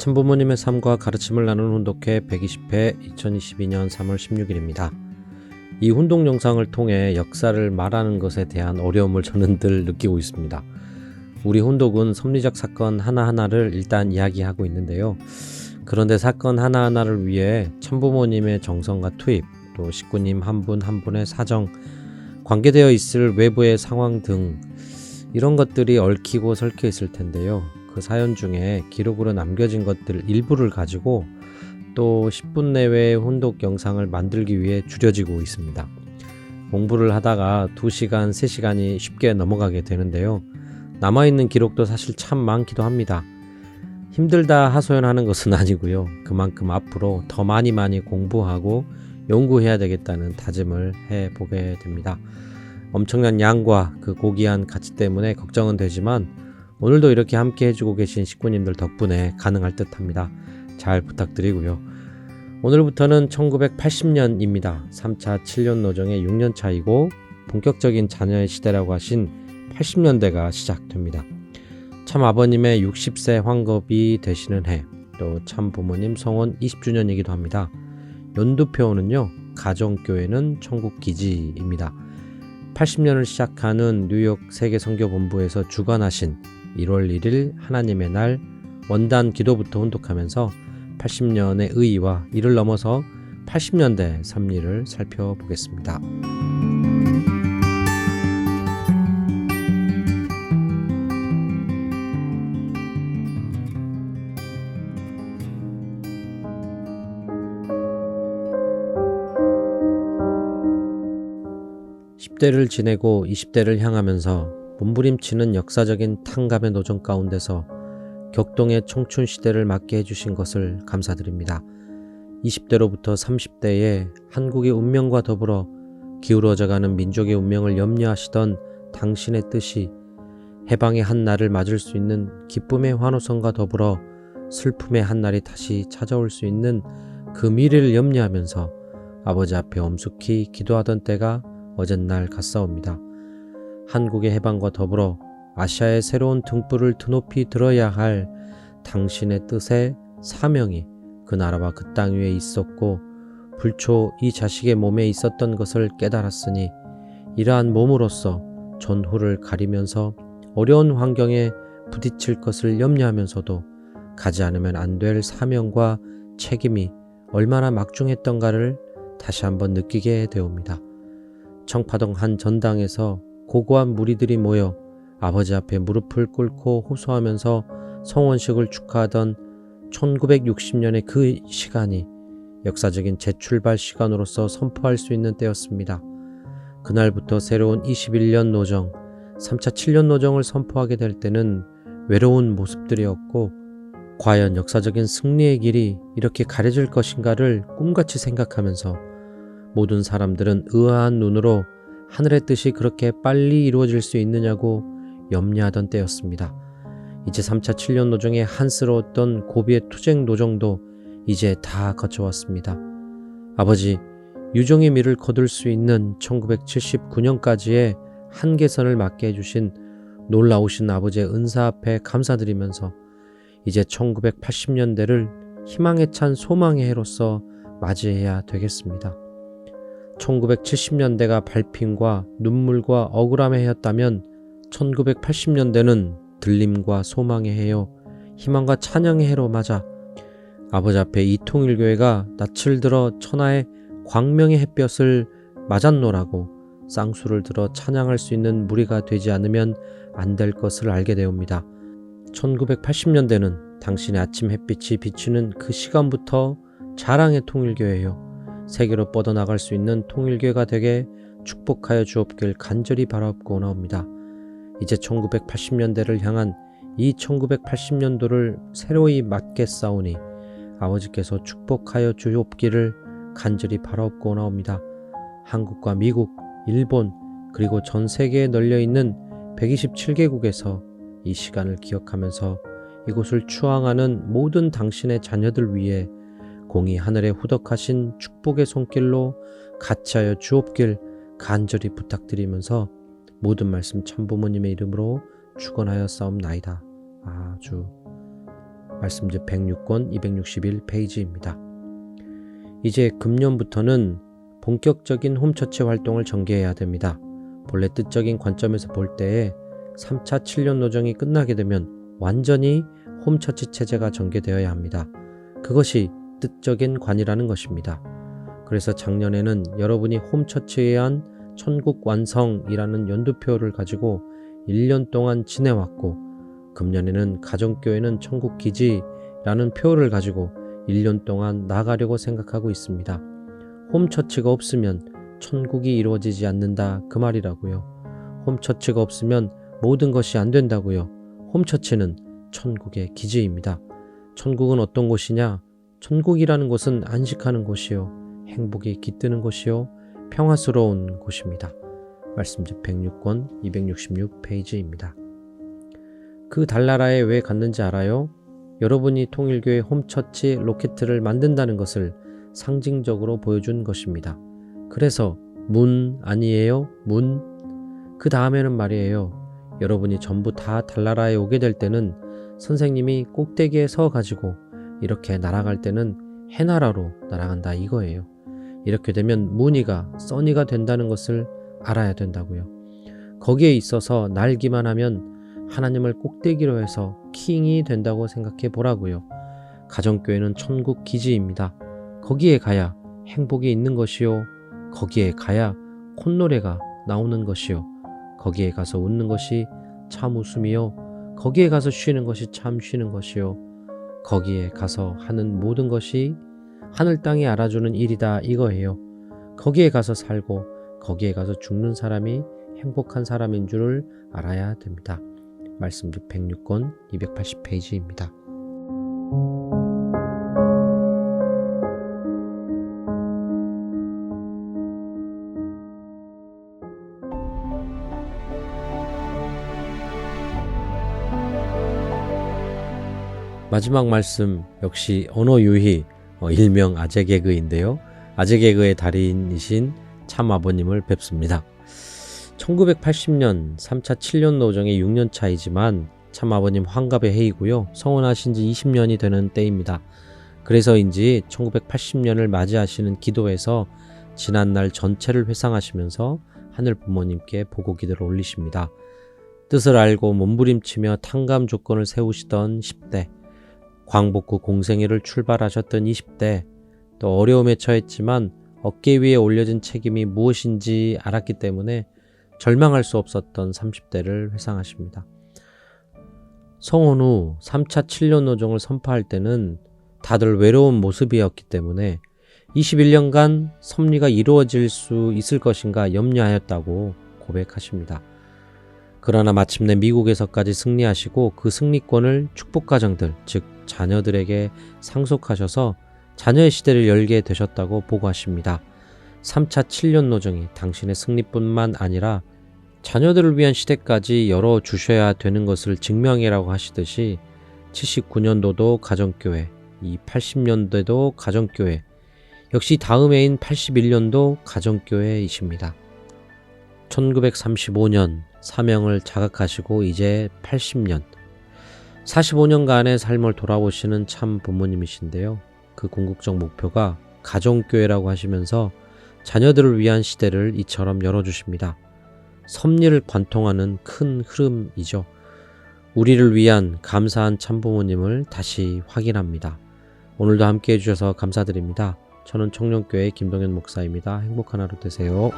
참부모님의 삶과 가르침을 나누는 훈독회 120회 2022년 3월 16일입니다. 이 훈독 영상을 통해 역사를 말하는 것에 대한 어려움을 저는 늘 느끼고 있습니다. 우리 훈독은 섭리적 사건 하나하나를 일단 이야기하고 있는데요. 그런데 사건 하나하나를 위해 참부모님의 정성과 투입, 또 식구님 한 분 한 분의 사정, 관계되어 있을 외부의 상황 등 이런 것들이 얽히고 설켜 있을 텐데요. 그 사연 중에 기록으로 남겨진 것들 일부를 가지고 또 10분 내외의 훈독 영상을 만들기 위해 줄여지고 있습니다. 공부를 하다가 2시간, 3시간이 쉽게 넘어가게 되는데요. 남아있는 기록도 사실 참 많기도 합니다. 힘들다 하소연하는 것은 아니고요. 그만큼 앞으로 더 많이 공부하고 연구해야 되겠다는 다짐을 해보게 됩니다. 엄청난 양과 그 고귀한 가치 때문에 걱정은 되지만 오늘도 이렇게 함께 해주고 계신 식구님들 덕분에 가능할 듯합니다. 잘 부탁드리고요. 오늘부터는 1980년입니다. 3차 7년 노정의 6년 차이고 본격적인 자녀의 시대라고 하신 80년대가 시작됩니다. 참 아버님의 60세 환갑이 되시는 해, 또 참 부모님 성원 20주년이기도 합니다. 연두표는요, 가정교회는 천국기지입니다. 80년을 시작하는 뉴욕 세계선교본부에서 주관하신 1월 1일 하나님의 날 원단 기도부터 훈독하면서 80년의 의의와 이를 넘어서 80년대 섭리를 살펴보겠습니다. 10대를 지내고 20대를 향하면서 몸부림치는 역사적인 탕감의 노정 가운데서 격동의 청춘 시대를 맞게 해주신 것을 감사드립니다. 20대로부터 30대에 한국의 운명과 더불어 기울어져가는 민족의 운명을 염려하시던 당신의 뜻이 해방의 한 날을 맞을 수 있는 기쁨의 환호성과 더불어 슬픔의 한 날이 다시 찾아올 수 있는 그 미래를 염려하면서 아버지 앞에 엄숙히 기도하던 때가 어젯날 같사옵니다. 한국의 해방과 더불어 아시아의 새로운 등불을 드높이 들어야 할 당신의 뜻의 사명이 그 나라와 그 땅 위에 있었고 불초 이 자식의 몸에 있었던 것을 깨달았으니 이러한 몸으로서 전후를 가리면서 어려운 환경에 부딪힐 것을 염려하면서도 가지 않으면 안 될 사명과 책임이 얼마나 막중했던가를 다시 한번 느끼게 되옵니다. 청파동 한 전당에서 고고한 무리들이 모여 아버지 앞에 무릎을 꿇고 호소하면서 성원식을 축하하던 1960년의 그 시간이 역사적인 재출발 시간으로서 선포할 수 있는 때였습니다. 그날부터 새로운 21년 노정, 3차 7년 노정을 선포하게 될 때는 외로운 모습들이었고 과연 역사적인 승리의 길이 이렇게 가려질 것인가를 꿈같이 생각하면서 모든 사람들은 의아한 눈으로 하늘의 뜻이 그렇게 빨리 이루어질 수 있느냐고 염려하던 때였습니다. 이제 3차 7년 노정의 한스러웠던 고비의 투쟁 노정도 이제 다 거쳐왔습니다. 아버지, 유종의 미를 거둘 수 있는 1979년까지의 한계선을 맞게 해주신 놀라우신 아버지의 은사 앞에 감사드리면서 이제 1980년대를 희망에 찬 소망의 해로서 맞이해야 되겠습니다. 1970년대가 발핀과 눈물과 억울함의 해였다면 1980년대는 들림과 소망의 해요, 희망과 찬양의 해로 맞아 아버지 앞에 이 통일교회가 낯을 들어 천하의 광명의 햇볕을 맞았노라고 쌍수를 들어 찬양할 수 있는 무리가 되지 않으면 안 될 것을 알게 되옵니다. 1980년대는 당신의 아침 햇빛이 비치는 그 시간부터 자랑의 통일교회요, 세계로 뻗어나갈 수 있는 통일교회가 되게 축복하여 주옵길 간절히 바라옵고나옵니다. 이제 1980년대를 향한 이 1980년도를 새로이 맞겠사오니 아버지께서 축복하여 주옵기를 간절히 바라옵고나옵니다. 한국과 미국, 일본 그리고 전 세계에 널려있는 127개국에서 이 시간을 기억하면서 이곳을 추앙하는 모든 당신의 자녀들 위해 공이 하늘에 후덕하신 축복의 손길로 같이하여 주옵길 간절히 부탁드리면서 모든 말씀 참부모님의 이름으로 축원하여 싸움나이다. 아주 말씀집 106권 261페이지입니다. 이제 금년부터는 본격적인 홈처치 활동을 전개해야 됩니다. 본래 뜻적인 관점에서 볼 때에 3차 7년 노정이 끝나게 되면 완전히 홈처치 체제가 전개되어야 합니다. 그것이 뜻적인 관이라는 것입니다. 그래서 작년에는 여러분이 홈처치에 의한 천국 완성이라는 연두표를 가지고 1년 동안 지내왔고, 금년에는 가정교회는 천국 기지라는 표를 가지고 1년 동안 나가려고 생각하고 있습니다. 홈처치가 없으면 천국이 이루어지지 않는다, 그 말이라고요. 홈처치가 없으면 모든 것이 안 된다고요. 홈처치는 천국의 기지입니다. 천국은 어떤 곳이냐? 천국이라는 곳은 안식하는 곳이요, 행복이 깃드는 곳이요, 평화스러운 곳입니다. 말씀집 106권 266페이지입니다. 그 달나라에 왜 갔는지 알아요? 여러분이 통일교회 홈처치 로켓을 만든다는 것을 상징적으로 보여준 것입니다. 그래서 문 아니에요? 문? 그 다음에는 말이에요. 여러분이 전부 다 달나라에 오게 될 때는 선생님이 꼭대기에 서 가지고 이렇게 날아갈 때는 해나라로 날아간다, 이거예요. 이렇게 되면 문이가 써니가 된다는 것을 알아야 된다고요. 거기에 있어서 날기만 하면 하나님을 꼭대기로 해서 킹이 된다고 생각해 보라고요. 가정교회는 천국 기지입니다. 거기에 가야 행복이 있는 것이요, 거기에 가야 콧노래가 나오는 것이요, 거기에 가서 웃는 것이 참 웃음이요, 거기에 가서 쉬는 것이 참 쉬는 것이요, 거기에 가서 하는 모든 것이 하늘 땅이 알아주는 일이다, 이거예요. 거기에 가서 살고 거기에 가서 죽는 사람이 행복한 사람인 줄을 알아야 됩니다. 말씀집 106권 280페이지입니다. 마지막 말씀 역시 언어 유희, 일명 아재 개그인데요. 아재 개그의 달인이신 참 아버님을 뵙습니다. 1980년 3차 7년 노정의 6년 차이지만 참 아버님 환갑의 해이고요. 성원하신 지 20년이 되는 때입니다. 그래서인지 1980년을 맞이하시는 기도에서 지난날 전체를 회상하시면서 하늘 부모님께 보고 기도를 올리십니다. 뜻을 알고 몸부림치며 탕감 조건을 세우시던 10대, 광복 후 공생애를 출발하셨던 20대, 또 어려움에 처했지만 어깨 위에 올려진 책임이 무엇인지 알았기 때문에 절망할 수 없었던 30대를 회상하십니다. 성혼 후 3차 7년 노정을 선포할 때는 다들 외로운 모습이었기 때문에 21년간 섭리가 이루어질 수 있을 것인가 염려하였다고 고백하십니다. 그러나 마침내 미국에서까지 승리하시고 그 승리권을 축복가정들, 즉 자녀들에게 상속하셔서 자녀의 시대를 열게 되셨다고 보고하십니다. 3차 7년 노정이 당신의 승리뿐만 아니라 자녀들을 위한 시대까지 열어주셔야 되는 것을 증명이라고 하시듯이 79년도도 가정교회, 이 80년대도 가정교회, 역시 다음 해인 81년도 가정교회이십니다. 1935년 사명을 자각하시고 이제 80년, 45년간의 삶을 돌아보시는 참 부모님이신데요. 그 궁극적 목표가 가정교회라고 하시면서 자녀들을 위한 시대를 이처럼 열어주십니다. 섭리를 관통하는 큰 흐름이죠. 우리를 위한 감사한 참부모님을 다시 확인합니다. 오늘도 함께 해주셔서 감사드립니다. 저는 청년교회 김동현 목사입니다. 행복한 하루 되세요.